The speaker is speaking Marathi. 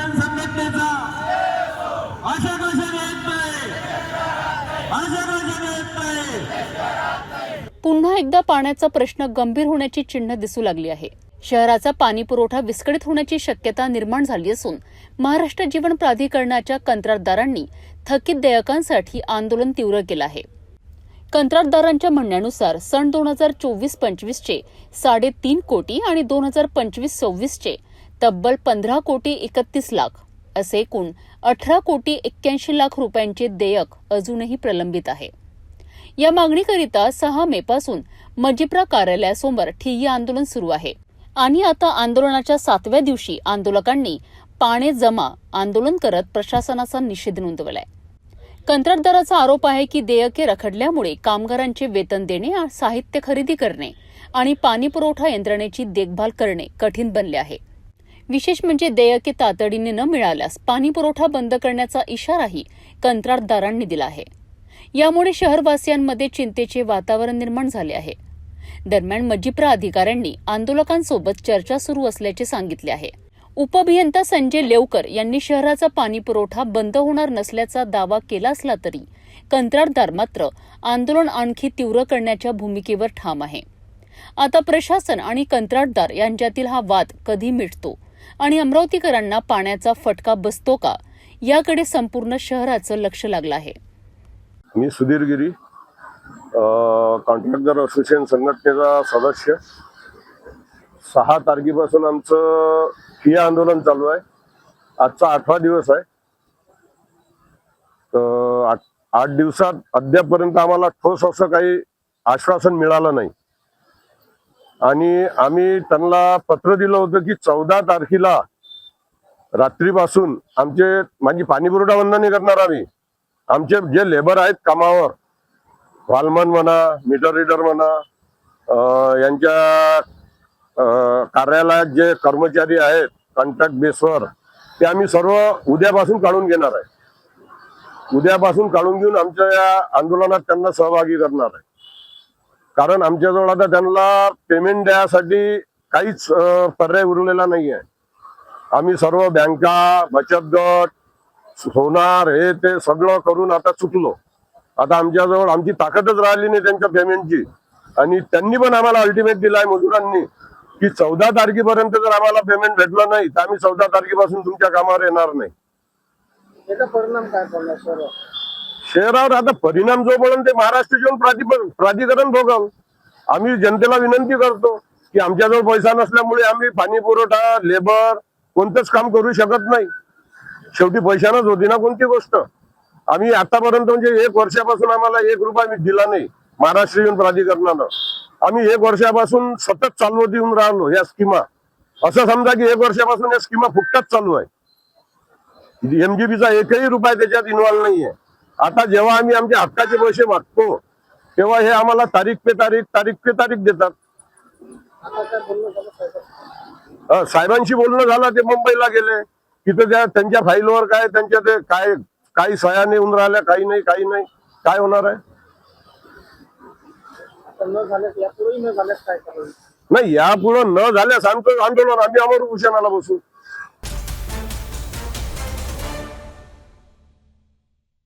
असोसिएशन संघटनेचा आशाघोषणा येत नाही, आशाघोषणा येत नाही। पुन्हा एकदा पाण्याचा प्रश्न गंभीर होण्याची चिन्ह दिसू लागली आहे। शहराचा पाणी पुरवठा विस्कळीत होण्याची शक्यता निर्माण झाली असून महाराष्ट्र जीवन प्राधिकरणाच्या कंत्राटदारांनी थकीत देयकांसाठी आंदोलन तीव्र केलं आहे। कंत्राटदारांच्या म्हणण्यानुसार सन 2024-25 चे 3.5 कोटी आणि 2025-26 चे तब्बल 15 कोटी 31 लाख असे एकूण 18 कोटी 81 लाख रुपयांचे देयक अजूनही प्रलंबित आहे। या मागणीकरिता 6 मे पासून मजिप्रा कार्यालयासमोर ठिय्या आंदोलन सुरू आहे आणि आता आंदोलनाच्या 7व्या दिवशी आंदोलकांनी पाने जमा आंदोलन करत प्रशासनाचा निषेध नोंदवलाय। कंत्राटदाराचा आरोप आहे की देयके रखडल्यामुळे कामगारांचे वेतन देणे, साहित्य खरेदी करणे आणि पाणी पुरवठा यंत्रणेची देखभाल करणे कठीण बनले आहे। विशेष म्हणजे देयके तातडीने न मिळाल्यास पाणी पुरवठा बंद करण्याचा इशाराही कंत्राटदारांनी दिला आहे। यामुळे शहरवासियांमध्ये चिंतेचे वातावरण निर्माण झाले आहे। दरम्यान मजिप्रा अधिकाऱ्यांनी आंदोलकांसोबत चर्चा सुरू असल्याचे सांगितले आहे। उपअभियंता संजय लेवकर यांनी शहराचा पाणी पुरवठा बंद होणार नसल्याचा दावा केला असला तरी कंत्राटदार मात्र आंदोलन आणखी तीव्र करण्याच्या भूमिकेवर ठाम आहे। आता प्रशासन आणि कंत्राटदार यांच्यातील हा वाद कधी मिटतो आणि अमरावतीकरांना पाण्याचा फटका बसतो का, याकडे संपूर्ण शहराचं लक्ष लागलं आहे। मी सुधीर गिरी, कॉन्ट्रॅक्टर असोसिएशन संघटनेचा सदस्य। 6 तारखेपासून आमचं ठिय्या आंदोलन चालू आहे। आजचा 8वा दिवस आहे। तर 8 दिवसात अद्यापपर्यंत आम्हाला ठोस असं काही आश्वासन मिळालं नाही आणि आम्ही त्यांना पत्र दिलं होतं की 14 तारखेला रात्रीपासून माझी पाणी पुरवठा बंद नाही करणार आम्ही। आमचे जे लेबर आहेत कामावर, वालमन म्हणा, मीटर रीडर म्हणा, यांच्या कार्यालयात जे कर्मचारी आहेत कॉन्ट्रॅक्ट बेसवर, ते आम्ही सर्व उद्यापासून काढून घेणार आहे। उद्यापासून काढून घेऊन आमच्या या आंदोलनात त्यांना सहभागी करणार आहे। कारण आमच्याजवळ आता त्यांना पेमेंट द्यायसाठी काहीच पर्याय उरलेला नाही आहे। आम्ही सर्व बँका, बचत गट, होणार हे ते सगळं करून आता चुकलो। आता आमच्याजवळ आमची ताकदच राहिली नाही त्यांच्या पेमेंटची। आणि त्यांनी पण आम्हाला अल्टिमेट दिलाय मजुरांनी की 14 तारखेपर्यंत जर आम्हाला पेमेंट भेटलं नाही तर आम्ही 14 तारखेपासून तुमच्या कामावर येणार नाही। याचा परिणाम काय पडणार शहरावर? आता परिणाम जो म्हणून ते महाराष्ट्र जीवन प्राधिकरण भोगल। आम्ही जनतेला विनंती करतो की आमच्याजवळ पैसा नसल्यामुळे आम्ही पाणी पुरवठा, लेबर कोणतंच काम करू शकत नाही। शेवटी पैशानच होती ना कोणती गोष्ट। आम्ही आतापर्यंत म्हणजे 1 वर्षापासून आम्हाला 1 रुपया दिला नाही महाराष्ट्र जीवन प्राधिकरणानं। आम्ही 1 वर्षापासून सतत चालवत येऊन राहिलो या स्कीमा। असं समजा की 1 वर्षापासून या स्कीमा फुकटाच चालू आहे। एमजीबीचा 1ही रुपया त्याच्यात इन्व्हॉल्व नाहीये। आता जेव्हा आम्ही आमच्या हक्काचे पैसे मागतो तेव्हा हे आम्हाला तारीख पे तारीख देतात। साहेबांशी बोलणं झालं, ते मुंबईला गेले। तिथे त्यांच्या फाईलवर काय त्यांच्या ते काही सह्या नाही होऊन राहिल्या, काही नाही काय होणार आहे? नाही, यापुढे न झाल्यास आमचं आंदोलन आम्ही अमर उपोषणाला बसू।